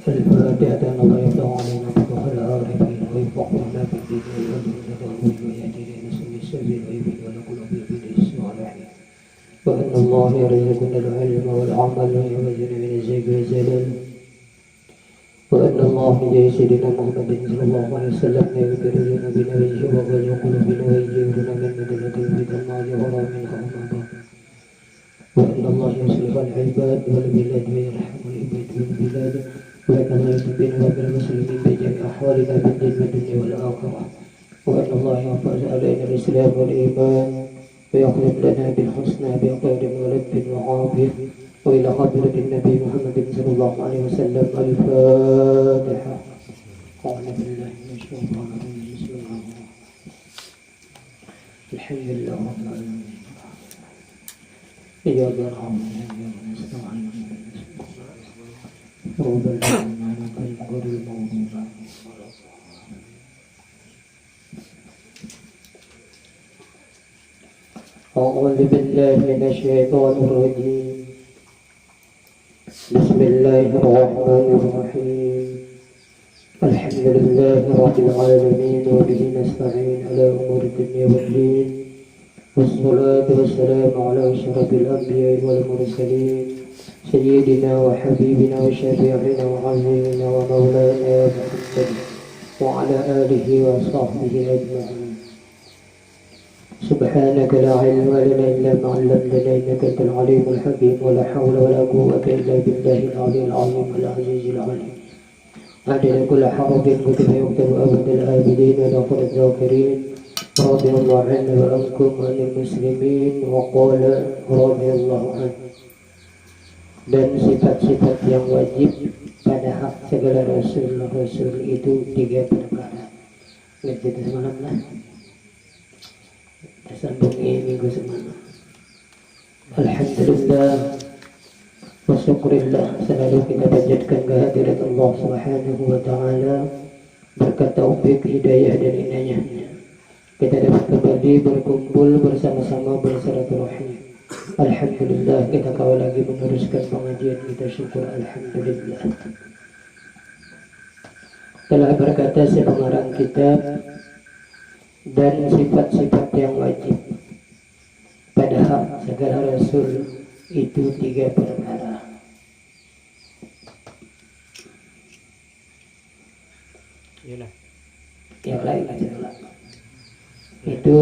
الفاتحة أن الله يفتح علينا فتوح العارفين ويفقهنا في الدين ويهدنا تأويل ويهدي لنا سبل السبيل ويبين لكل في بدء الصالحين وأن الله يرزقنا العلم والعمل ويعوذنا من الزيغ والزلال وأن الله يجزي سيدنا محمد صلى الله عليه وسلم يغفر لنا بنبيه وغير قلوبنا ويجيرنا من مدلة الفتن ما ظهر منها وما بطن وأن الله يصلح العباد والبلاد ويرحم العباد والبلاد وأن الله يتبين وبين المسلمين بجميع أحوالنا بالدين والدنيا والآخرة وأن الله يحفظ علينا الإسلام والإيمان ويخلق لنا بالحسنى بخير ولد وعافية وإلى حضرة النبي محمد صلى الله عليه وسلم الفاتحة. أعوذ بالله من الشيطان الرجيم بسم الله الرحمن الرحيم الحمد لله رب العالمين إياك نعبد وإياك نستعين ربنا إنك غير المغضوب أعوذ بالله من الشيطان الرجيم بسم الله الرحمن الرحيم الحمد لله رب العالمين وبه نستعين على أمور الدنيا والدين والصلاة والسلام على أشرف الأنبياء والمرسلين سيدنا وحبيبنا وشفيعنا وعزيزنا ومولانا محمد وعلى آله وصحبه أجمعين. سبحانك لا علم لنا إلا ما علمتنا إنك أنت العليم الحكيم ولا حول ولا قوة إلا بالله العلي العظيم العزيز العليم. عدد كل حرف كتب يكتب أبد الآبدين ونغفر الذاكرين رضي الله عنه وعنكم وعن المسلمين وقال رضي الله عنه. Dan sifat-sifat yang wajib pada hak segala rasul itu 3 perkara. Kita semalam lah. Sambungi minggu semalam. Alhamdulillah wa syukurillah, selalu kita panjatkan kehadirat Allah Subhanahu wa taala berkat taufik, hidayah dan inayahnya. Kita dapat kembali berkumpul bersama-sama bersilaturahmi. Alhamdulillah, kita kawal lagi meneruskan pengajian kita, syukur alhamdulillah. Telah berkata si pengarang kitab, dan sifat-sifat yang wajib pada hak segala rasul itu 3 perkara. Yang lain adalah itu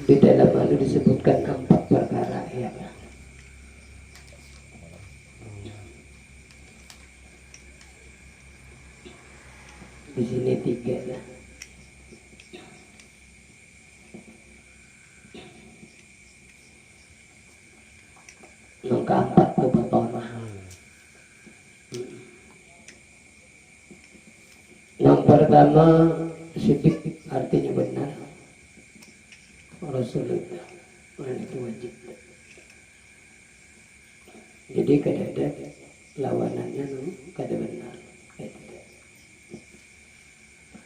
di dalam itu disebutkan 4 perkara ya. Di sini 3 lah. Yang keempat itu pertama. Yang pertama sidik, artinya benar. Rasulullah itu wajib. Jadi kada ada lawanannya, kada benar.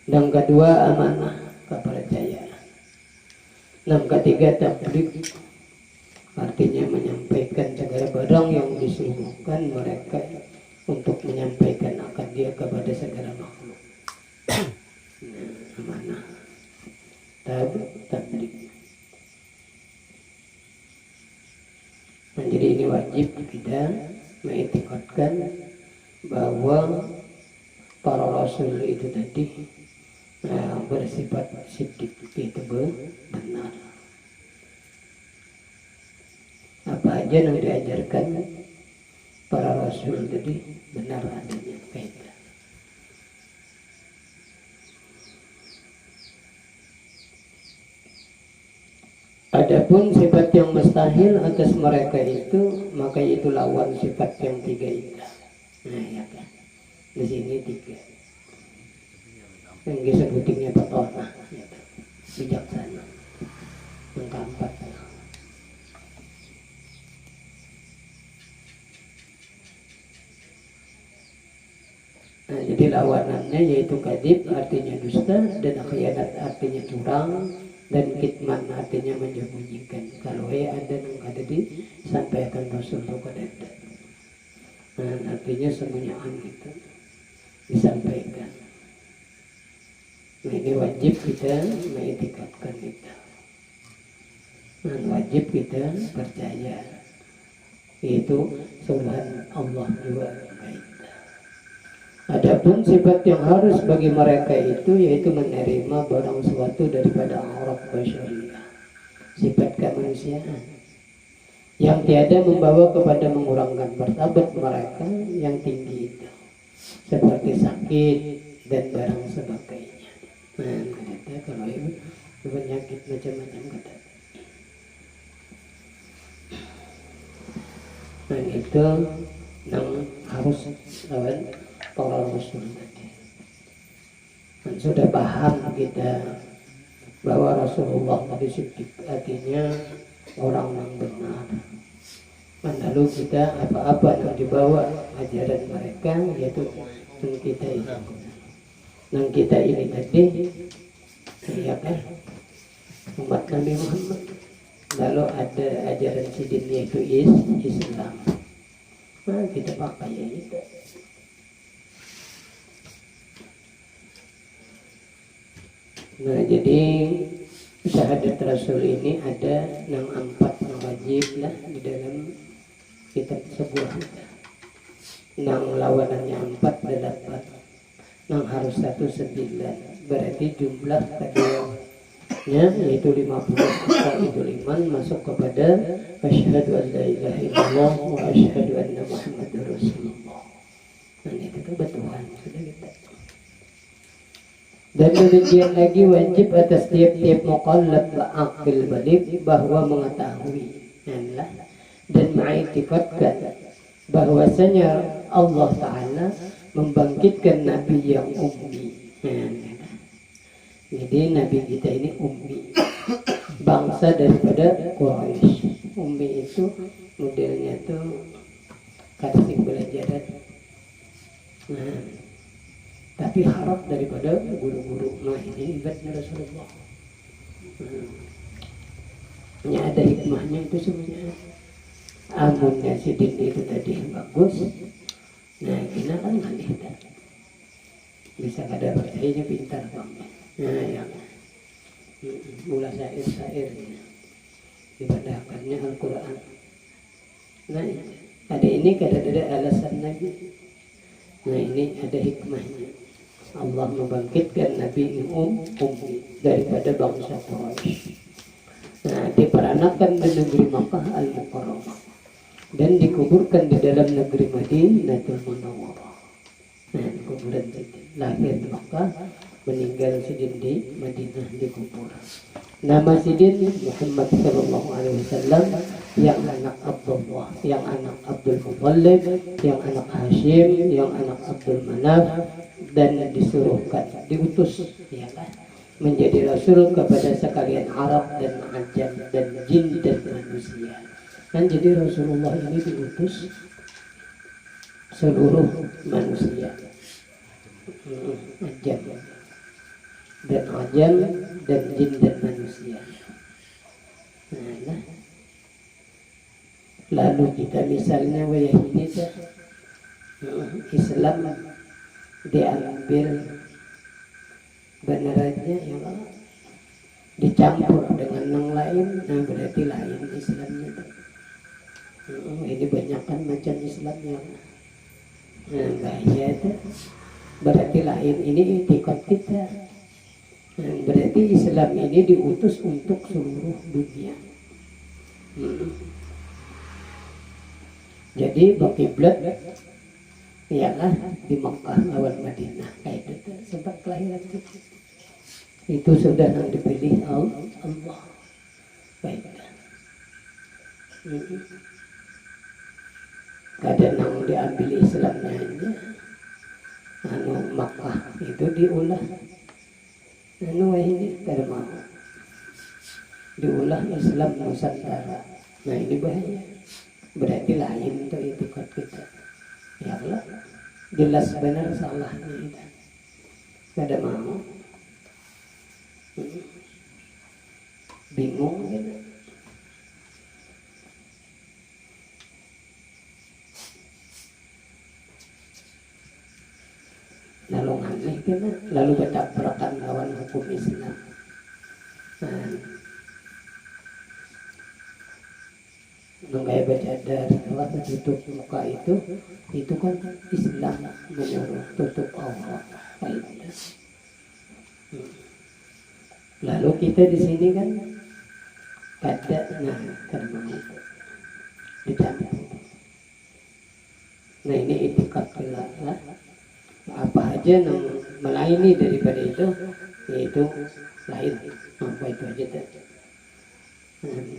Yang kedua amanah, kepercayaan. Yang ketiga tabligh, artinya menyampaikan segala barang yang disuruhkan mereka untuk menyampaikan akan dia kepada segala makhluk. Amanah, tabligh. Jadi ini wajib kita mengiktikadkan bahwa para rasul itu tadi bersifat siddiq, itu benar. Apa aja yang diajarkan para rasul tadi benar adanya kaitan. Adapun sifat yang mustahil atas mereka itu, maka itu lawan sifat yang 3 itu. Nah ya kan, di sini 3. Yang disebutnya petona, ya, bijaksana. Yang keempat. Nah, jadi lawanannya yaitu kadzib, artinya dusta, dan khianat artinya curang, dan kitman artinya menyembunyikan. Kalau ada yang ada disampaikan Rasul itu kada ada. artinya semuanya itu disampaikan. Nah, ini wajib kita mengiktikadkan itu. Dan wajib kita percaya itu Tuhan Allah juga baik. Adapun sifat yang harus bagi mereka itu yaitu menerima barang sesuatu daripada araf basyariah, sifat kemanusiaan yang tiada membawa kepada mengurangkan martabat mereka yang tinggi itu, seperti sakit dan barang sebagainya. Nah, kata kalau itu penyakit macam-macam kata. Nah, itu yang harus lawan para rasul tadi. Dan sudah paham kita bahwa Rasulullah tadi siddiq artinya orang yang benar. Dan lalu kita apa-apa yang dibawa ajaran mereka yaitu yang kita ini. Dan kita ini tadi ya kan umat Nabi Muhammad. Lalu ada ajaran sidin yaitu Islam. Nah, kita pakai ya itu. Nah, jadi syahadat Rasul ini ada 4 yang wajib lah di dalam kitab sebuah. Yang lawanannya 4 ada 8. Yang harus 9. Berarti jumlah keduanya yaitu 50. Itu iman masuk kepada asyhadu an la ilaha illallah wa asyhadu anna muhammadar rasulullah. Nah, itu kebetulan sudah kita. Dan demikian lagi wajib atas tiap-tiap mukallaf akil balik bahwa mengetahui dan mengiktikadkan bahwasanya Allah Ta'ala membangkitkan Nabi yang ummi. Jadi Nabi kita ini ummi, bangsa daripada Quraisy. Ummi itu modelnya tuh kasih belajaran. Nah, tapi harap daripada guru-guru. Nah, ini ibadah Rasulullah. Ini ada hikmahnya itu semuanya. Amunnya sidin itu tadi bagus. Nah, kita kan malih tak bisa kada percayanya pintar bang. Nah, yang mula syair-syair dipadakannya Al-Quran. Nah, ada ini kada ada alasan lagi. Nah, ini ada hikmahnya. Allah membangkitkan Nabi ummi daripada bangsa Quraisy. Nah, diperanakan di negeri Makkah Al-Mukarramah dan dikuburkan di dalam negeri Madinatul Munawwarah. Nah, kuburan Sidin lahir di Makkah, meninggal Sidin di Madinah dikubur. Nama Sidin Muhammad sallallahu alaihi wasallam, yang anak Abdullah, yang anak Abdul Muttalib, yang anak Hashim, yang anak Abdul Manaf, dan disuruhkan, diutus ya kan, menjadi rasul kepada sekalian Arab dan Ajam dan jin dan manusia. Dan jadi Rasulullah ini diutus seluruh manusia, Ajam dan Ajam dan jin dan manusia. Nah, lalu kita misalnya wayah ini Islam diambil benar aja ya Allah, dicampur dengan yang lain, nah berarti lain Islamnya. Ini banyak kan macam Islamnya. Nah, bahaya itu berarti lain, ini itikad kita. Nah, berarti Islam ini diutus untuk seluruh dunia. Jadi berkiblat ialah di Makkah lawan Madinah, kayak itu sebab kelahiran itu sudah yang dipilih Allah. Baiklah. Kadang yang diambil Islamnya aja, Makkah itu diulah, ini kada mau diulah Islam Nusantara. Nah, ini bahaya. Berarti lain untuk itikad kita. Ya Allah, jelas benar salahnya kita. Kada mau. Bingung gitu. lalu aneh kan, lalu bertabrakan lawan hukum Islam. Menggaya bercadar, waktu tutup muka itu kan Islam menyuruh tutup aurat. Lalu kita di sini kan kada mau dicampur. Nah ini itikat lah. Apa aja yang melaini daripada itu, yaitu lain. Apa itu aja tadi.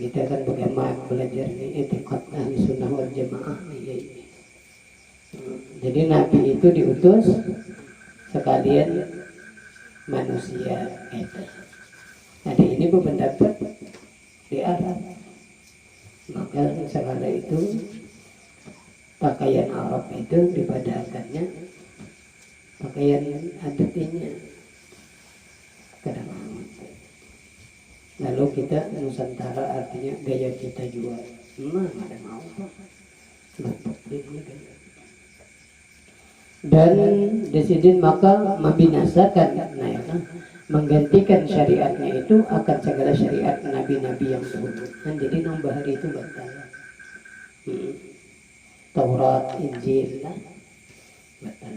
Kita kan bagaimana belajar ini itikat ahli sunnah wal jamaah ini. Jadi Nabi itu diutus sekalian manusia itu. Ada ini berpendapat di Arab, maka segala itu pakaian Arab itu dipadahkannya pakaian adatnya kadang. Lalu kita Nusantara artinya gaya kita juga ada mau dan desidin maka membinasakan menggantikan syariatnya itu akan segala syariat nabi-nabi yang dahulu. Jadi nombah hari itu batal. Taurat, Injil batal.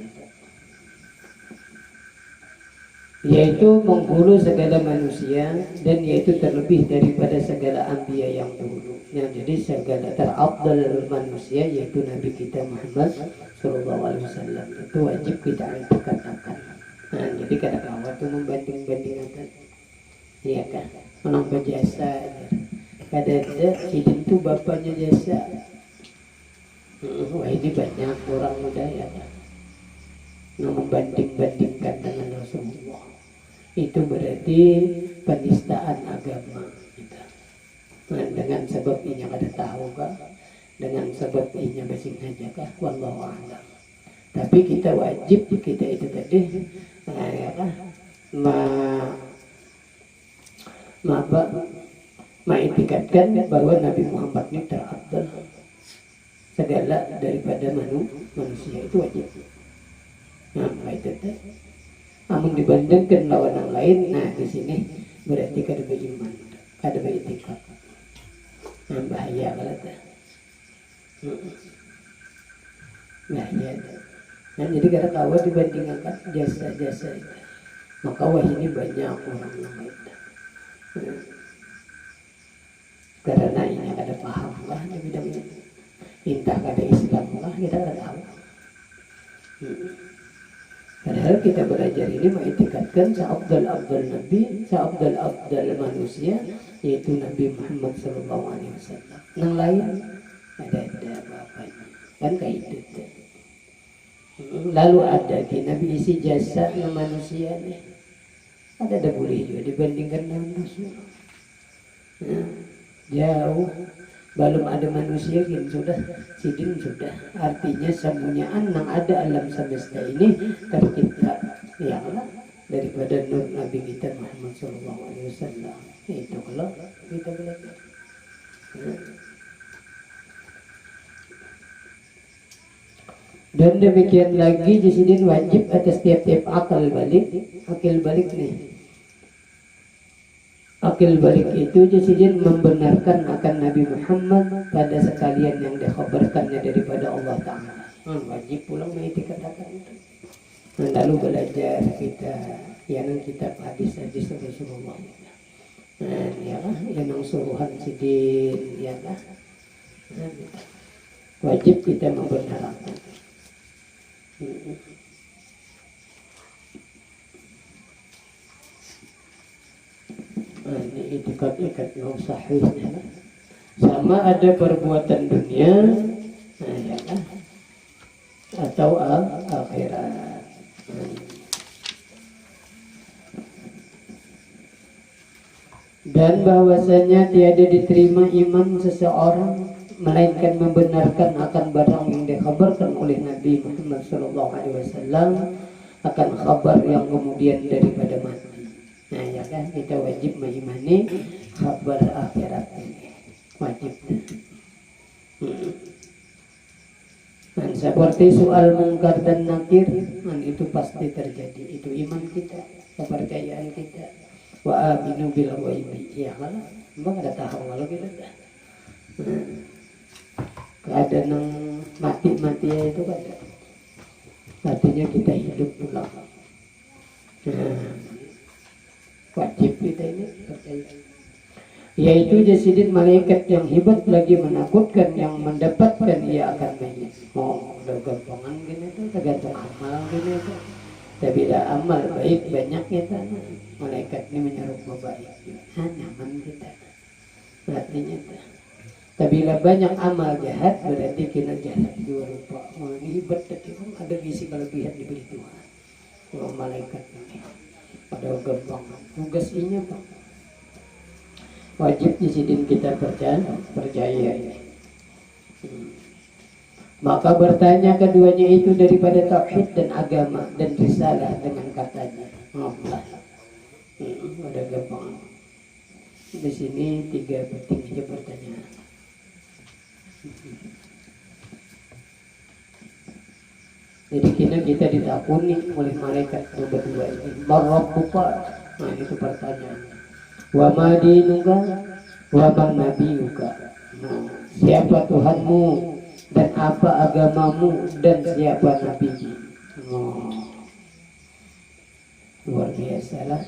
Yaitu menghulu segala manusia dan yaitu terlebih daripada segala anbiya yang dahulu. Jadi segala terafdal manusia yaitu Nabi kita Muhammad SAW itu wajib kita katakan. Jadi kadang-kadang waktu membanding-bandingkan, iya kan, menang berjasa. Kadang-kadang hidin itu bapaknya jasa. Wah ini banyak orang muda ya kan, membanding-bandingkan dengan Rasulullah. Itu berarti penistaan agama kita. Dengan sebab ini ada tahu kah? Dengan sebab ini basing aja kah? Wallahu a'lam. Tapi kita wajib kita itu tadi mengikatkan bahwa Nabi Muhammad ini terafdal segala daripada manusia, itu wajib. Itu teh. Namun dibandingkan lawan yang lain, di sini berarti kada beriman, kada beritikad. Bahaya kalau teh. Bahaya. Jadi kada kawa dibandingkan jasa-jasa itu. Maka wah ini banyak orang yang itu. Karena ini kada paham lah di bidang ini. Entah kada Islam lah kita kada tahu. Padahal kita belajar ini mengitikadkan seabdal-abdal Nabi, seabdal-abdal manusia, yaitu Nabi Muhammad SAW. Yang lain ada apa-apanya. Kan kayak itu. Lalu ada di Nabi isi jasa manusia nih. Ada boleh juga dibandingkan dengan Rasulullah. Jauh. Belum ada manusia gini sudah sidin sudah. Artinya semuanya yang ada alam semesta ini tercipta ya Allah daripada nur Nabi kita Muhammad SAW. Itu kalau kita belajar. Dan demikian lagi jisidin wajib atas tiap-tiap akal balik nih. Akil balik itu jisidin membenarkan akan Nabi Muhammad pada sekalian yang dikhabarkannya daripada Allah Ta'ala. Wajib pulang mengikatkan itu. Lalu belajar kita yang kitab hadis-hadis Rasulullah. Yang suruhan sidin wajib kita membenarkan. Ini itikad yang sahih sama ada perbuatan dunia atau akhirat. Dan bahwasanya tiada diterima iman seseorang melainkan membenarkan akan barang yang dikhabarkan oleh Nabi Muhammad SAW akan kabar yang kemudian daripada mati. Kita wajib mengimani kabar akhirat ini wajib. Dan seperti soal mungkar dan nakir, itu pasti terjadi. Itu iman kita, kepercayaan kita. Wa aminu bil ghaibi. Ya kalau mbak ada tahu kalau kita dah. Keadaan yang mati-mati itu kan artinya kita hidup pulang. Wajib kita ini percaya. Yaitu jasidin malaikat yang hebat lagi menakutkan, yang mendapatkan ia akan mayit. Oh, udah gampangan gini tuh, tergantung amal gini tuh. Tapi dah amal baik banyak kita. Malaikat ini menyeru baik. Nyaman kita. Artinya tuh. Tapi bila banyak amal jahat berarti kita jahat juga lupa. Oh, ini hebat tadi, ada visi kelebihan diberi Tuhan. Oh, malaikat ini pada gampangan. Tugas ini Pak. Wajib disidin kita percaya ini. Maka bertanya keduanya itu daripada tauhid dan agama dan risalah dengan katanya Allah. Ada gampang. Di sini 3 penting aja pertanyaan. Jadi kita ditakuni oleh malaikat berdua ini. Marabbuka. Nah itu pertanyaan. Wa ma dinuka wa man nabiyuka. Siapa Tuhanmu dan apa agamamu dan siapa nabimu? Luar biasa lah.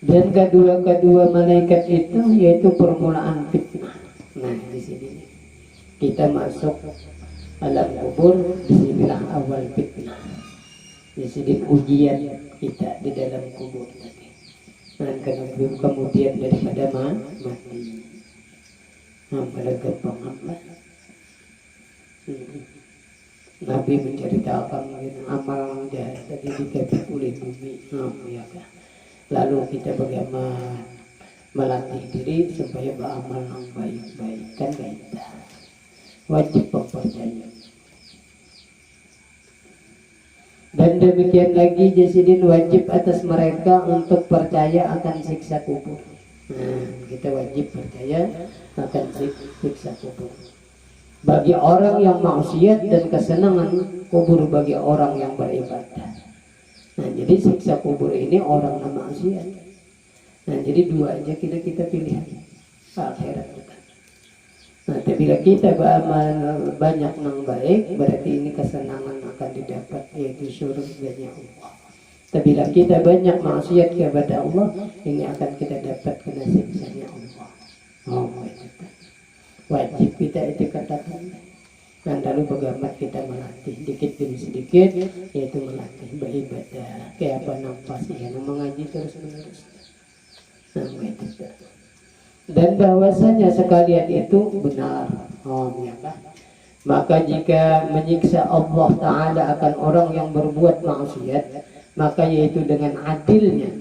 Dan kedua malaikat itu yaitu permulaan fitnah. Nah di sini kita masuk alam kubur, disinilah awal fitnah. Di sini ujian kita di dalam kubur tadi. Dan kemudian daripada mati. Pada gampang amat. Nabi menceritakan amal jahat tadi dikabit oleh bumi. Ya kan? Lalu kita bagaimana melatih diri supaya beramal yang baik-baik kan kita wajib mempercayai. Dan demikian lagi jasidin wajib atas mereka untuk percaya akan siksa kubur. Kita wajib percaya akan siksa kubur. Bagi orang yang maksiat dan kesenangan kubur bagi orang yang beribadah. Nah jadi siksa kubur ini orang yang maksiat. Nah jadi dua aja kita pilih akhirat kita. Nah, bila kita beramal banyak yang baik, berarti ini kesenangan akan didapat, yaitu surganya Allah. Tapi bila kita banyak maksiat kepada Allah, ini akan kita dapat kena siksanya Allah. Oh, wajib kita itu katakan. Dan lalu bagaimana kita melatih sedikit demi sedikit, yaitu melatih beribadah. Kayak apa nafas ya, mengaji terus menerus. Nah, itu. Dan bahwasanya sekalian itu benar. Ya kan? Maka jika menyiksa Allah Ta'ala akan orang yang berbuat maksiat, maka yaitu dengan adilnya.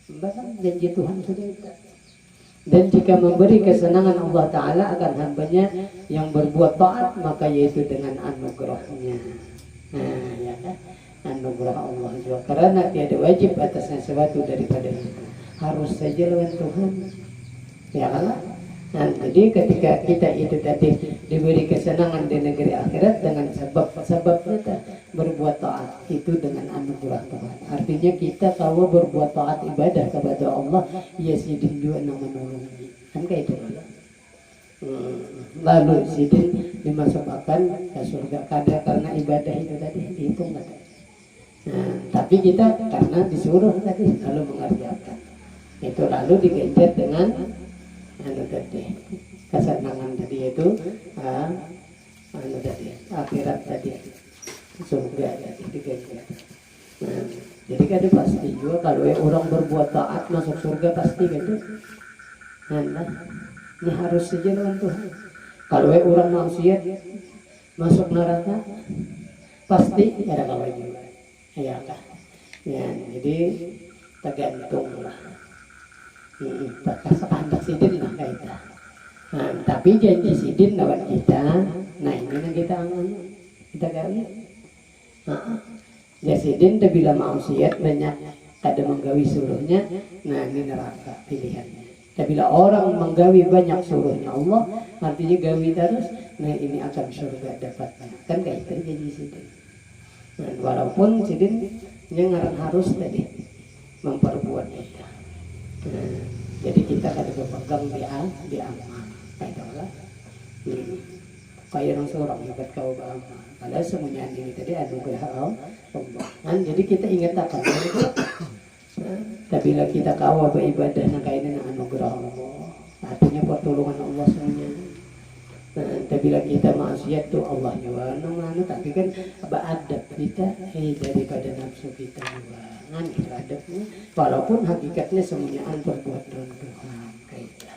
Bahkan janji Tuhan sudah itu. Dan jika memberi kesenangan Allah Ta'ala akan hambanya yang berbuat taat, maka yaitu dengan anugerahnya. Ya kan? Anugerah Allah juga, karena tiada wajib atasnya sesuatu daripada itu, harus saja lawan Tuhan, ya kan? Nah, jadi ketika kita itu tadi diberi kesenangan di negeri akhirat dengan sebab kita berbuat taat itu dengan anugerah Tuhan. Artinya kita kalau berbuat taat ibadah kepada Allah, ya sidin juga menolong, kan kayak itu. Lalu sidin dimasukkan ke surga karena ibadah itu tadi dihitung tadi. Nah, tapi kita karena disuruh tadi lalu mengerjakan itu, lalu digenjot dengan tadi kesenangan tadi itu tadi akhirat tadi surga tadi digenjot. Nah, jadi kan pasti juga kalau orang berbuat taat masuk surga pasti gitu. Nah, ini harus saja dengan Tuhan. Kalau orang maksiat masuk neraka pasti ada kawan juga. Ya kan? Ya, jadi tergantung lah. Kehendak sidin lah kita. Nah, tapi janji sidin lewat kita. Nah ini yang kita gali. Ya sidin bila maksiat banyak ada menggawi suruhnya. Nah ini neraka pilihannya. Tapi bila orang menggawi banyak suruhnya Allah, artinya gawi terus, nah ini akan surga dapatnya. Kan kayak itu jadi sidin. Nah, walaupun sidin yang harus tadi memperbuat itu. Nah, jadi kita kada berpegang di amal. Kayak lah. Kayak orang seorang hebat kau beramal. Padahal semuanya ini tadi anugerah Allah. Kan jadi kita ingat akan itu. Tapi bila kita kawa beribadah nak kain anugerah Allah, artinya pertolongan Allah semuanya. Tapi bila kita maksiat tu Allah juga mana, tapi kan beradab kita daripada nafsu kita juga. Itu adabnya, walaupun hakikatnya semuanya perbuatan Tuhan kita.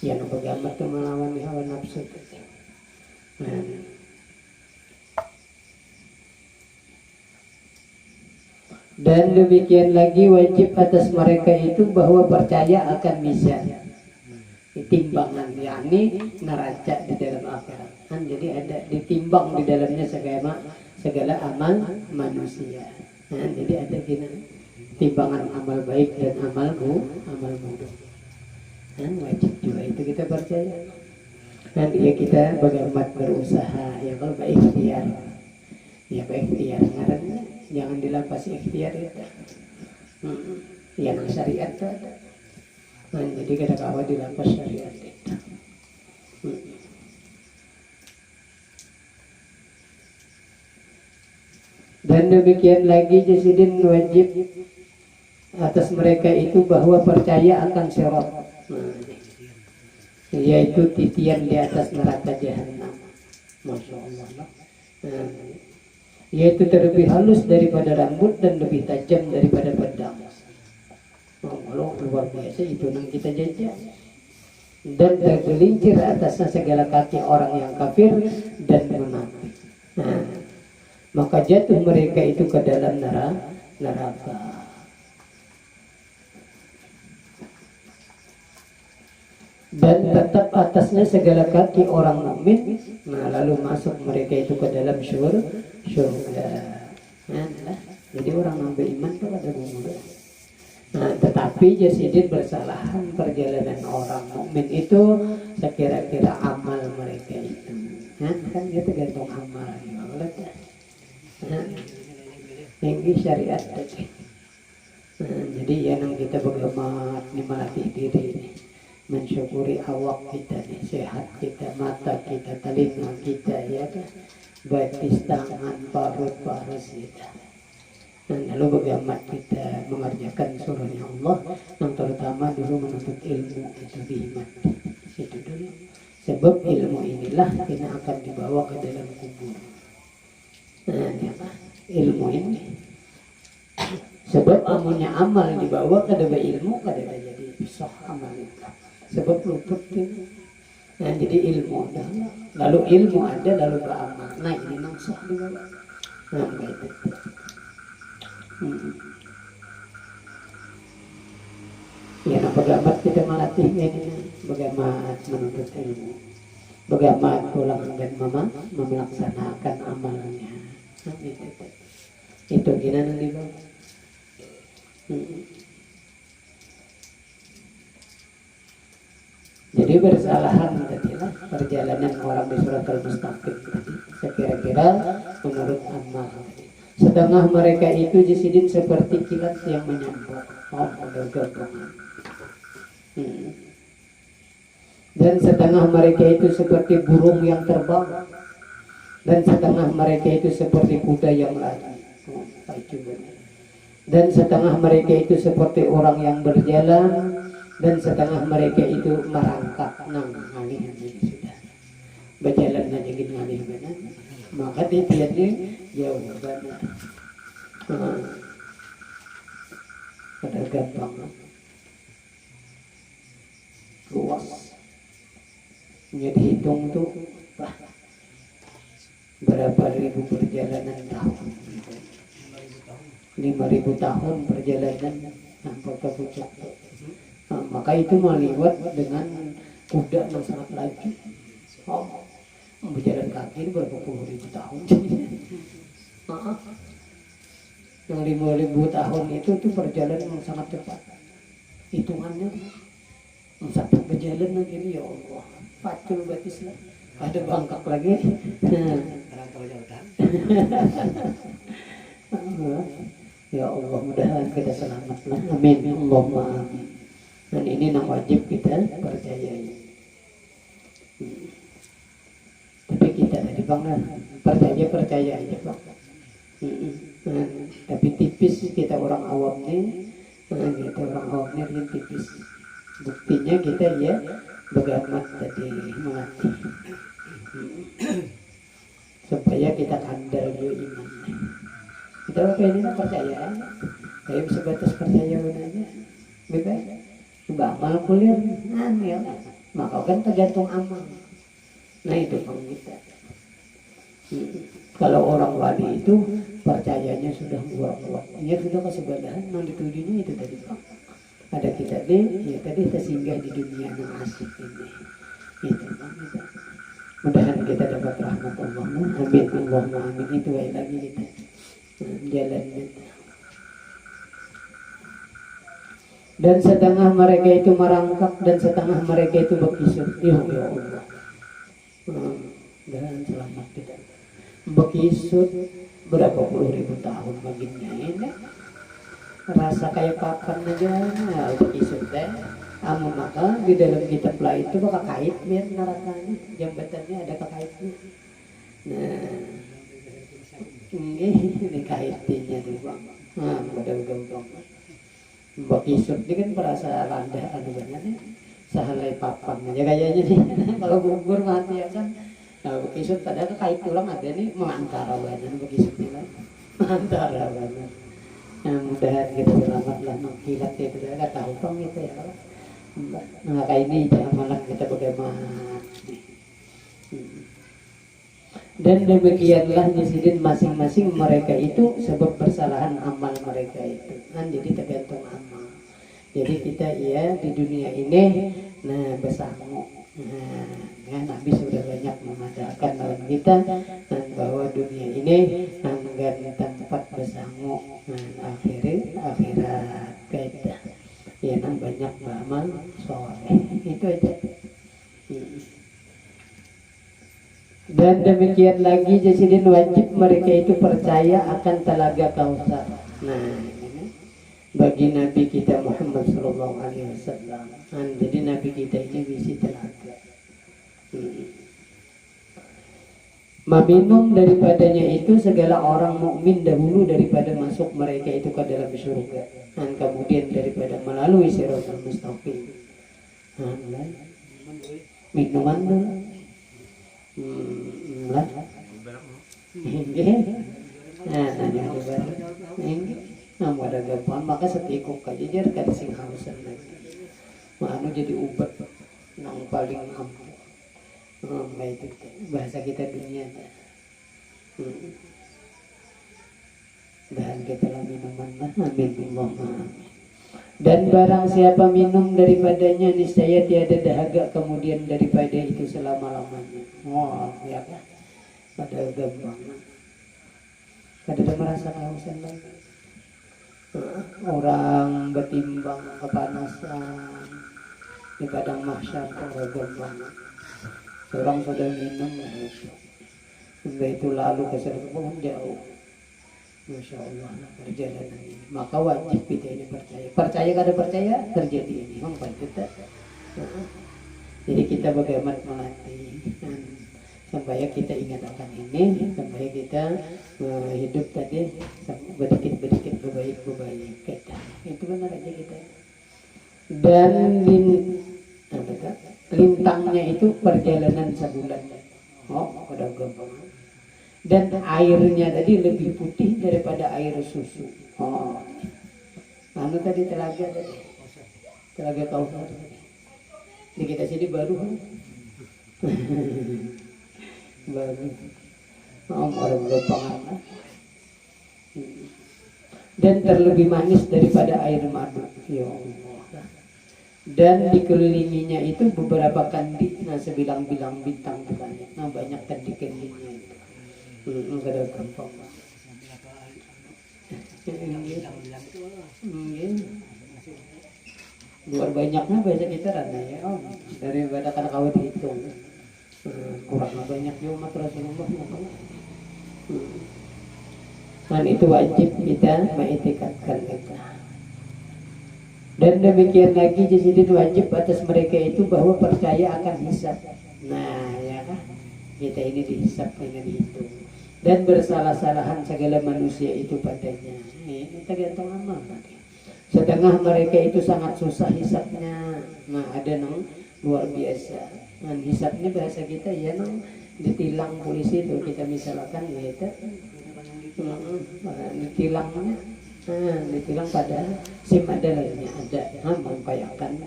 Ya nak bagaimana tu melawan hawa nafsu itu. Dan demikian lagi wajib atas mereka itu bahwa percaya akan mizan, timbangan, yakni neraca di dalam akhirat. Kan jadi ada ditimbang di dalamnya segala amal manusia. Nah, jadi ada gini timbangan amal baik dan amal buruk. Dan wajib juga itu kita percaya. Dan dia kita bagaimana berusaha ya kalau baik ikhtiar. Ya baik ikhtiar ngarannya jangan dilapas ikhtiar itu. Yang syariat itu ada. Nah, jadi kita kawal dilapas syariat itu. Dan demikian lagi jasidin wajib atas mereka itu bahwa percaya akan sirat, yaitu titian di atas neraka jahanam. Masya Allah. Yaitu terlebih halus daripada rambut dan lebih tajam daripada pedang. Kalau luar biasa itu yang kita jajah. Dan tergelincir atasnya segala kaki orang yang kafir dan munafik. Maka jatuh mereka itu ke dalam neraka. Dan tetap atasnya segala kaki orang mukmin. Nah, lalu masuk mereka itu ke dalam surga. Nah, jadi orang yang beriman itu ada mudah. Nah, tetapi jasidin bersalahan perjalanan orang mukmin itu sekira-kira amal mereka itu. Nah, kan dia tergantung amal. Nah, ini syariat tadi. Nah, jadi yang kita bagaimana melatih diri ini, mensyukuri awak kita nih, sehat kita, mata kita, telinga kita, ya kan, batis tangan, parut kita. Dan lalu bagaimana kita mengerjakan suruhnya Allah, yang terutama dulu menuntut ilmu itu dihimat itu dulu. Sebab ilmu inilah kita akan dibawa ke dalam kubur. Nah, ilmu ini. Sebab amalnya amal dibawa ke dalam ilmu, kada jadi sah amal itu. Sebab luput ini. Nah, jadi ilmu ada, lalu ilmu ada, lalu beramal. Nah, ini nang sah dibawa. Nah, begitu. Ya, nah, bagaimana kita melatih ini, bagaimana menuntut ilmu, bagaimana pulang dan melaksanakan amalnya. Nah, itu gimana nih bang? Jadi bersalahan tadilah perjalanan orang di Suratul Mustaqim tadi. Sekira-kira menurut amal tadi. Setengah mereka itu jasidin seperti kilat yang menyambar. Ada gabungan. Dan setengah mereka itu seperti burung yang terbang. Dan setengah mereka itu seperti kuda yang lari. Dan setengah mereka itu seperti orang yang berjalan. Dan setengah mereka itu merangkak nang ngalih sudah. Berjalan aja gitu ngalih benar. Maka dia lihatnya jauh banget. Pada gampang. Luas. Jadi hitung tuh berapa ribu perjalanan tahun. 5.000 tahun perjalanan sampai ke puncak. Nah, maka itu meliwat dengan kuda yang sangat laju. Berjalan kaki berapa puluh ribu tahun. Yang 5.000 tahun itu tuh perjalanan yang sangat cepat. hitungannya sampai berjalan lagi ini ya Allah, pacul batis lah, ada bangkak lagi. Ya Allah, mudah-mudahan kita selamat lah. Amin. Allahumma amin. Dan ini yang wajib kita percayai. Tapi kita tadi bang percaya aja bang. Tapi tipis kita orang awam nih, kita orang awam nih yang tipis. Buktinya kita ya bagaimana tadi melatih supaya kita kandal juga iman. Kita pakai ini percaya, kayak sebatas percaya aja, bebas. Amal kuliah, ya, maka kan tergantung amal. Nah itu bang kita. Kalau orang wali itu percayanya sudah kuat, dia sudah kesebelahan. Yang ditujunya itu tadi bang. Ada kita deh, ya tadi kita singgah di dunia yang asik ini. Itu bang kita. Mudahan kita dapat rahmat Allah. Amin. Allahumma amin. Itu lagi kita jalan kita. Dan setengah mereka itu merangkak dan setengah mereka itu berkisut. Ya Allah. Dan selamat kita. Berkisut berapa puluh ribu tahun baginya ini. Rasa kayak papan aja, nah, berkisut deh. Amun maka di dalam kitab lah itu bakal kait biar nerakanya, jambatannya ada kekaitnya. Nah, ini kaitnya tuh bang. Nah, mudah-mudahan. Mbak Isut ini kan perasa rendah anu banget sahalai papan aja kayaknya nih. Kalau gugur mati ya kan. Nah, Mbak Isut padahal kait tulang ada nih mengantara banget Mbak Isut ini lah. Mengantara banget. Nah, mudahan kita selamat lah mengkilat ya kita nggak tahu bang itu ya. Nah kayak ini jangan malah kita bagaimana. Dan demikianlah disini masing-masing mereka itu sebab persalahan amal mereka itu kan, jadi tergantung amal. Jadi kita ya di dunia ini nah bersama Nabi sudah banyak mengatakan dalam kita bahwa dunia ini anggar tempat bersama akhirat kita ya banyak beramal soleh itu aja. Dan demikian lagi jasidin wajib mereka itu percaya akan telaga Kautsar. Nah, ini bagi Nabi kita Muhammad Sallallahu Alaihi Wasallam. Jadi Nabi kita ini bisi telaga. Meminum daripadanya itu segala orang mukmin dahulu daripada masuk mereka itu ke dalam surga. Dan kemudian daripada melalui siratal mustaqim. Minuman dulu. Lah. Nah, nanya nah, ada gampang maka setikuk aja jar kada sing hausan lagi. Anu jadi ubat nang paling ampuh. Itu bahasa kita dunia. Dan kita lah minuman lah. Amin. Allahumma amin. Dan barang siapa minum daripadanya niscaya tiada dahaga kemudian daripada itu selama-lamanya. Wah, ya kan? Pada gampang. Kada merasa kehausan lagi. Orang bertimbang kepanasan di padang mahsyar pada gampang. Orang sudah minum hingga itu lalu ke sana jauh. Masya Allah perjalanan ini. Maka wajib kita ini percaya kada percaya terjadi ini memang kita. Jadi kita bagaimana melatih supaya kita ingat akan ini, supaya kita hidup tadi sedikit berbaik kita. Itu benar aja kita. Dan lintangnya itu perjalanan sebulan. Oh, udah gampang. Dan airnya tadi lebih putih daripada air susu. Oh, anu tadi telaga Kautsar. Di kita sini baru, baru. Orang gampang. Dan terlebih manis daripada air madu. Ya Allah. Dan dikelilinginya itu beberapa kandi, nah sebilang-bilang bintang tuh banyak. Nah banyak kandi-kandinya itu. Enggak ada gampang. luar banyaknya biasa kita rana ya daripada kana kawat dihitung. Kurang banyak ya umat Rasulullah. Dan itu wajib kita mengiktikadkan itu. Dan demikian lagi jadi wajib atas mereka itu bahwa percaya akan hisab. Nah ya kan, kita ini dihisab, ini dihitung. Dan bersalah-salahan segala manusia itu padanya. Ini tergantung amal. Setengah mereka itu sangat susah hisabnya. Nah ada nang luar biasa. Nah hisabnya bahasa kita ya nang ditilang polisi itu kita misalkan ya itu ditilangnya. Ditilang pada SIM ada lainnya ada mengkayakan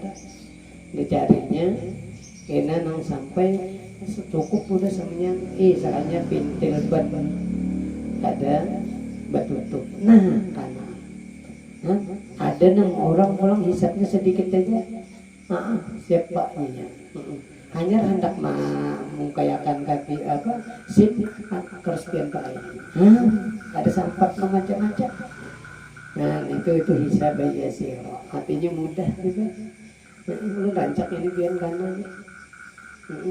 dicarinya kena nang sampai cukup udah semuanya soalnya pintil ban ada batu tutup karena ada nang orang pulang hisapnya sedikit aja siapa nya hanya hendak mengkayakan kaki apa SIM terus pian pak ada sampak macam-macam. Nah itu hisab yasir, artinya mudah juga. Lu rancak ini biar kanan.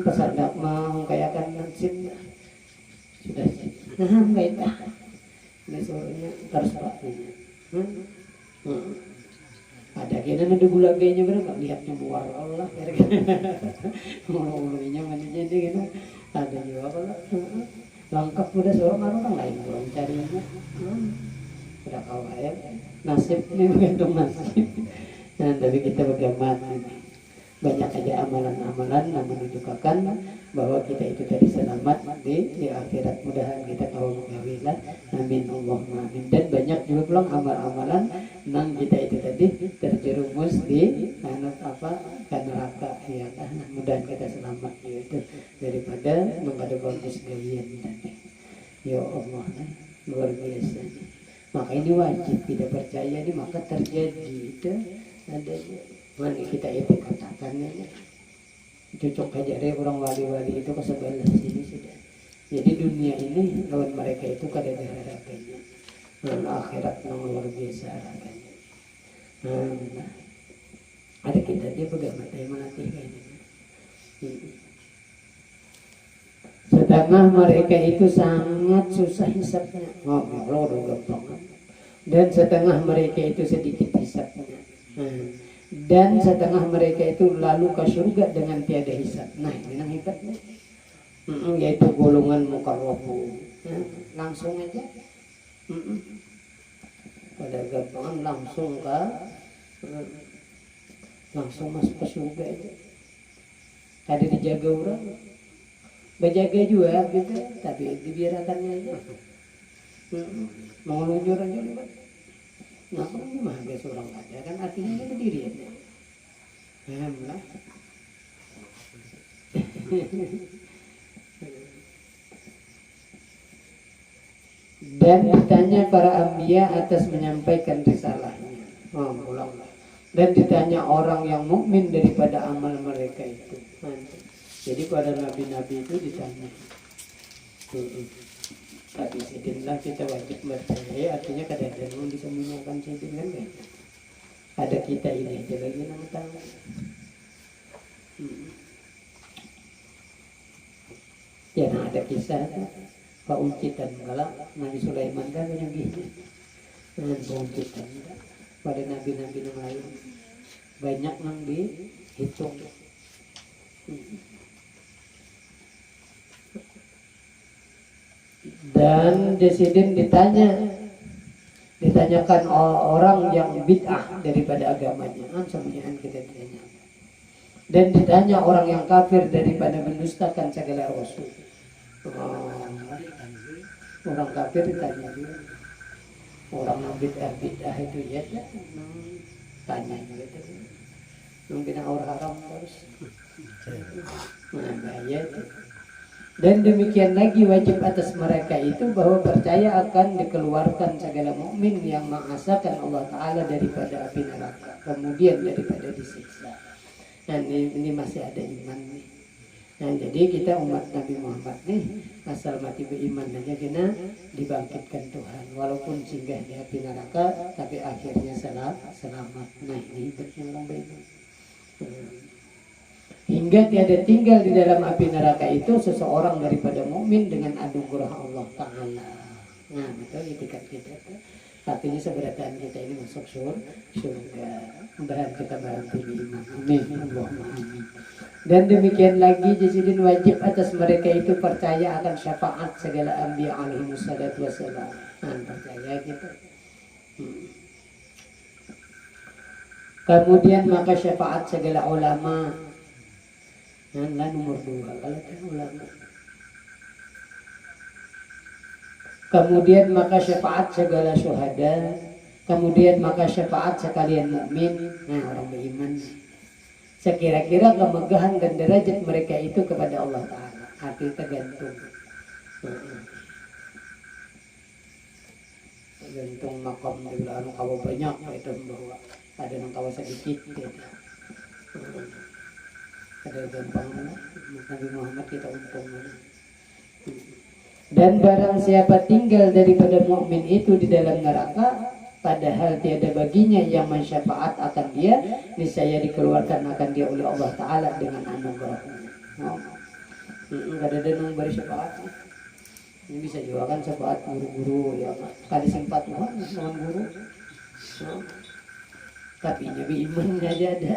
Pas ada mau kayakan nasib sudah. Nah baik dah. Besoknya terus paknya. Ada kena ada gula gayanya berapa? Lihat buar Allah. Mulu-mulunya mana jadi gitu. Ada juga Allah. Lengkap udah seorang orang lain belum carinya. Udah kawain nasib ini mengandung nasib. Nah tapi kita bagaimana banyak aja amalan-amalan namun menunjukkan bahwa kita itu tadi selamat di akhirat. Mudahan kita tahu mengawilah amin Allahumma amin. Dan banyak juga pulang amal-amalan nang kita itu tadi terjerumus di ke neraka ya kan. Mudahan kita selamat itu daripada menghadapi kesedihan tadi. Ya Allah luar biasa. Maka ini wajib, tidak percaya ini maka terjadi itu adanya. Mana kita itu katakannya cocok aja deh orang wali-wali itu ke sebelah sini sudah. Jadi dunia ini lawan mereka itu kada ada harapannya. Dan akhirat yang luar biasa harapannya. Nah, ada kita dia bagaimana yang melatih ini. Sedangkan mereka itu sangat susah hisapnya. Dan setengah mereka itu sedikit hisapnya. Dan setengah mereka itu lalu ke surga dengan tiada hisap. Nah ini yang hebatnya. Yaitu golongan mukarrabun. Langsung aja. Pada gampangan langsung masuk ke surga aja. Ada dijaga orang. Berjaga juga gitu, tapi dibiarkannya aja. Mau lunjur aja lewat. Nah, gimana guys orang ada kan artinya itu dirinya. Alhamdulillah. Dan ditanya para anbiya atas menyampaikan risalahnya. Ulang. Dan ditanya orang yang mukmin daripada amal mereka itu. Jadi pada nabi-nabi itu ditanya. Tapi sidinlah kita wajib percaya, artinya kadang-kadang mau disembunyikan sidin kan kan? Ada kita ini aja lagi yang tahu. Ya nah ada kisah Pak Uncitan kalau Nabi Sulaiman kan menyuginya dengan Pak Uncitan pada nabi-nabi yang lain banyak yang dihitung. Dan Desidin ditanyakan orang yang bid'ah daripada agamanya, semuanya kita ditanya. Dan ditanya orang yang kafir daripada mendustakan segala rasul. Orang kafir ditanya juga. Orang yang bid'ah itu ya tanya gitu. Mungkin orang haram terus. Nah, bahaya itu. Dan demikian lagi wajib atas mereka itu bahwa percaya akan dikeluarkan segala mukmin yang mengasakan Allah Ta'ala daripada api neraka, kemudian daripada disiksa. Nah ini masih ada iman nih. Nah, jadi kita umat Nabi Muhammad nih asal mati beriman aja kena dibangkitkan Tuhan walaupun singgah di api neraka tapi akhirnya selamat. Nah ini hidupnya orang beriman. Hingga tiada tinggal di dalam api neraka itu seseorang daripada mukmin dengan anugerah Allah Ta'ala. Nah betul itikat kita. Artinya seberatan kita ini masuk surga. Mudah-mudahan kita berhenti iman. Amin. Allahumma amin. Dan demikian lagi jasidin wajib atas mereka itu percaya akan syafaat segala anbiya alaihi wassalatu wassalam. Percaya gitu. Kemudian maka syafaat segala ulama. Nah, nomor 2 kalau ulama. Kemudian maka syafaat segala syuhada. Kemudian maka syafaat sekalian mukmin. Nah, orang beriman. Sekira-kira kemegahan dan derajat mereka itu kepada Allah Ta'ala. Arti tergantung. Tergantung makam dari anu kawa banyak itu bahwa ada yang kawa sedikit gitu. Ada gampang Nabi Muhammad kita untung. Dan barang siapa tinggal daripada mukmin itu di dalam neraka padahal tiada baginya yang mensyafaat akan dia, niscaya dikeluarkan akan dia oleh Allah Ta'ala dengan anugerahnya. Enggak ada yang beri syafaat. Ini bisa juga kan syafaat guru-guru ya, kali simpat non guru. Tapi Nabi imannya aja ada.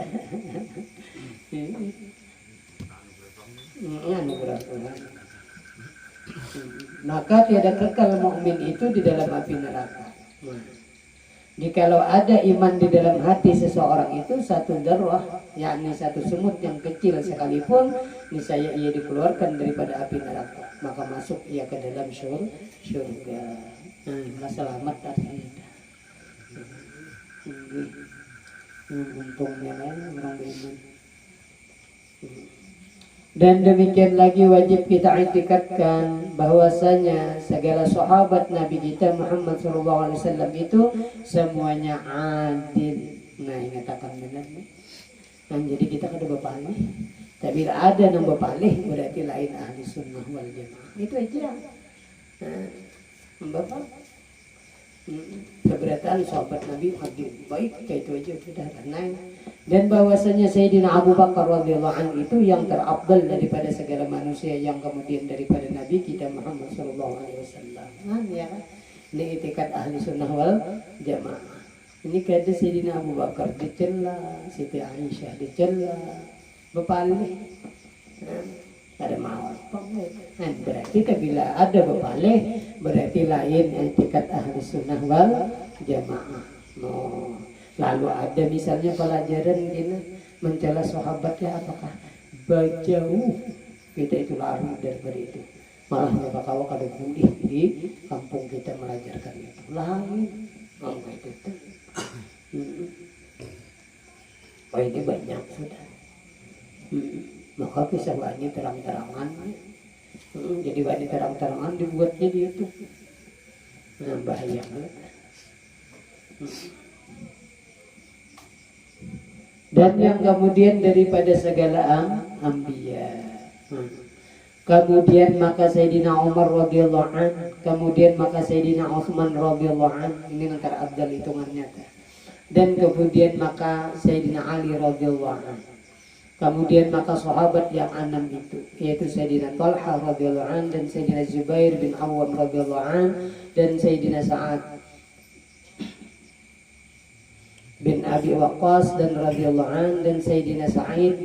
Anugerah Tuhan. Maka tiada kekal mukmin itu di dalam api neraka. Jikalau ada iman di dalam hati seseorang itu satu darah, yakni satu semut yang kecil sekalipun, niscaya ia dikeluarkan daripada api neraka, maka masuk ia ke dalam surga. Selamat artinya. Untungnya orang beriman. Dan demikian lagi wajib kita i'tikadkan bahwasanya segala sahabat Nabi kita Muhammad SAW itu semuanya adil. Nah ingatakan benar nih. Nah, jadi kita kada bapalih. Tapi bila ada yang bapalih berarti lain ahli sunnah wal jamaah. Itu aja. Bapak keberatan sahabat Nabi adil baik kayak itu aja sudah tenang. Dan bahwasanya Sayyidina Abu Bakar radhiyallahu anhu itu yang terafdal daripada segala manusia yang kemudian daripada Nabi kita Muhammad sallallahu alaihi wasallam. Ya. Ini itikat ahli sunnah wal jamaah. Ini kata Sayyidina Abu Bakar dicela, Siti Aisyah dicela, bepalih. Ada mau apa? Berarti bila ada bepalih berarti lain itikat ahli sunnah wal jamaah. Lalu ada misalnya pelajaran gini mencela sahabatnya apakah jauh kita itu lari dari itu malah mereka kalau kada boleh di kampung kita mengajarkan itu lain itu oh ini banyak sudah maka kisah wani terang-terangan jadi wani terang-terangan dibuatnya di YouTube bahaya banget. Dan yang kemudian daripada segala anbiya. Kemudian maka Sayyidina Umar radhiyallahu an, kemudian maka Sayyidina Utsman radhiyallahu an, ini antara afdal hitungannya. Dan kemudian maka Sayyidina Ali radhiyallahu an. Kemudian maka sahabat yang 6 itu yaitu Sayyidina Talha radhiyallahu an dan Sayyidina Zubair bin Awwam radhiyallahu an dan Sayyidina Sa'ad bin Abi Waqqas dan radhiyallahu an dan Sayyidina Sa'id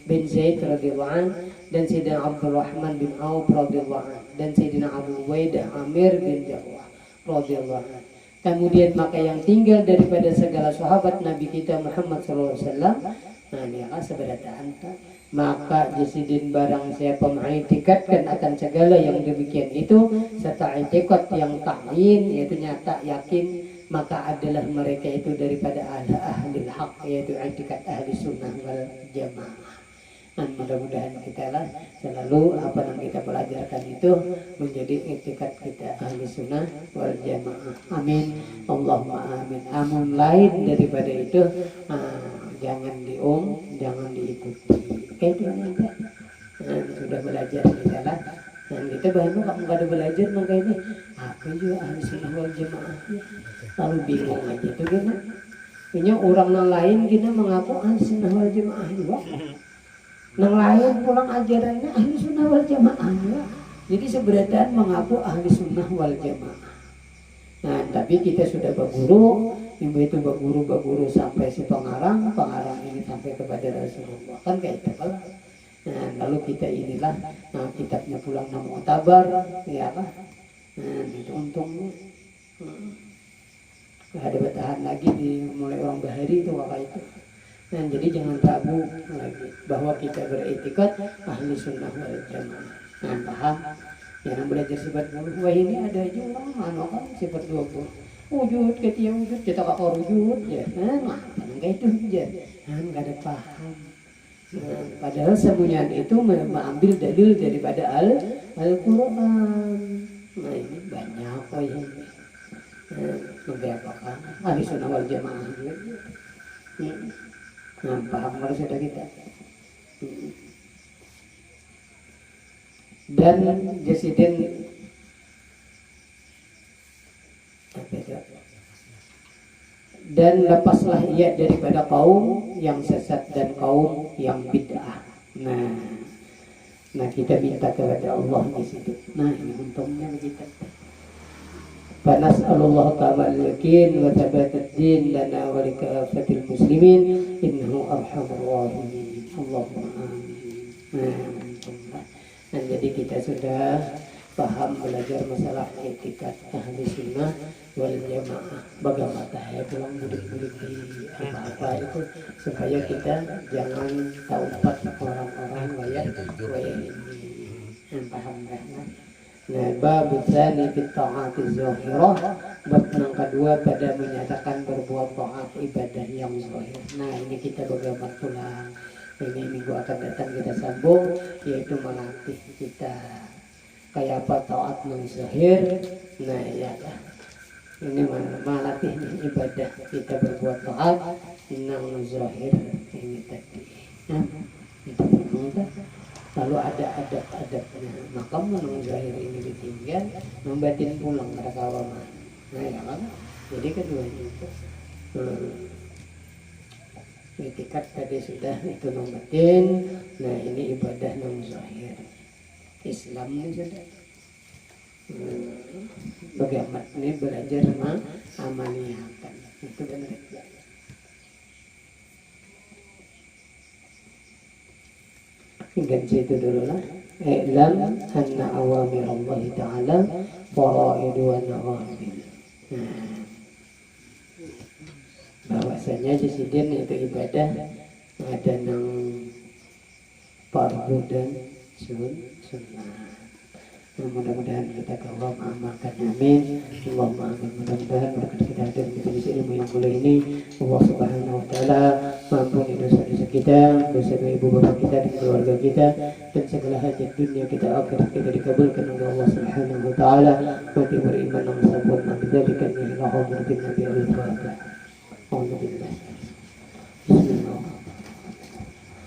bin Zaid radhiyallahu an dan Sayyidina Abdurrahman bin Auf radhiyallahu an dan Sayyidina Abu Ubaidah Amir bin Jarrah radhiyallahu an. Kemudian maka yang tinggal daripada segala sahabat Nabi kita Muhammad sallallahu alaihi wasallam, nah ini akan seberataan maka jasidin barang siapa mengiktikadkan akan segala yang demikian itu serta i'tikad yang ta'yin yaitu nyata yakin maka adalah mereka itu daripada ahli haq yaitu i'tikad ahli sunnah wal jamaah. Dan mudah-mudahan kita lah selalu apa yang kita pelajarkan itu menjadi i'tikad kita ahli sunnah wal jamaah. Amin. Allahumma amin. Amun lain daripada itu jangan jangan diikuti. Kayak itu aja. sudah belajar di sana. Dan kita baru nggak ada belajar maka ini apa juga ahli sunnah wal jamaah. Lalu bingung aja tuh gimana? Punya orang yang lain kita mengaku ahli sunnah wal jamaah juga. Yang lain pulang ajarannya ahli sunnah wal jamaah juga. Jadi sebenarnya mengaku ahli sunnah wal jamaah. Nah, tapi kita sudah berguru, ibu itu berguru sampai si pengarang ini sampai kepada Rasulullah. Kan kayak itu kalau. Nah, lalu kita inilah, kitabnya pulang nama Tabar, ya apa? Nah, itu untungnya. Gak ada bertahan lagi mulai orang Bahari itu kakak itu. Nah, jadi jangan ragu lagi bahwa kita beretikad ahli sunnah wal jamaah. Nah, paham? Yang belajar sifat 20. Wah ini ada juga kan sifat 20. Wujud ketia wujud kita kakak wujud ya. Nah, kayak itu aja. Nah, nggak ada paham. Nah, padahal semuanya itu mengambil dalil daripada Al-Quran. Nah ini banyak kok ini. Membeapakan ahli sunnah wal jamaah. Nah, paham kalau sudah kita. Dan Jasidin dan lepaslah ia daripada kaum yang sesat dan kaum yang bid'ah. Nah kita minta kepada Allah di situ. Nah ini untungnya begitu. Fanas'alullah kamal yakin wa thabatat din lana wa likafatil muslimin innahu arhamur rahimin. Allahumma amin. Nah, jadi kita sudah paham belajar masalah etikat ahli sunnah wal jamaah. Bagaimana ya pulang mudik-mudik di apa-apa itu supaya kita jangan taumpat orang-orang kayak ini. Paham kan? Nah, bab tsani fi ta'ati zahirah, bab yang kedua pada menyatakan berbuat taat ibadah yang zahir. Nah, ini kita bagaimana pulang. Ini minggu akan datang kita sambung, yaitu melatih kita kayak apa taat yang zahir. Nah ya ini melatih ibadah kita berbuat taat yang zahir ini tadi. Itu mudah. Lalu ada adab-adabnya. Maka menang zahir ini ditinggal, membatin pulang ke kawaman. Nah ya kan. Jadi keduanya itu. Etikat tadi sudah itu nombatin. Nah ini ibadah non zahir. Islam ini sudah. Bagaimana ini belajar amaliyahkan. Itu benar. Hingga situ dulu lah. I'lam anna awamir Allah Ta'ala faraidu wa nawabil. Bahwasanya Jasidin itu ibadah ada yang fardu dan sunnah. Mudah-mudahan kita Allah mengamalkan, amin. Allahumma amin. Mudah-mudahan berkat kita hadir di majelis ilmu yang mulia ini, Allah Subhanahu wa taala mengampuni dosa-dosa kita, dosa ibu bapak kita dan keluarga kita, dan segala hajat dunia kita akhirat kita dikabulkan oleh Allah Subhanahu wa taala. Mati beriman dan sempurna bidzalika ila hadratin Nabi al-Fatihah. Alhamdulillah.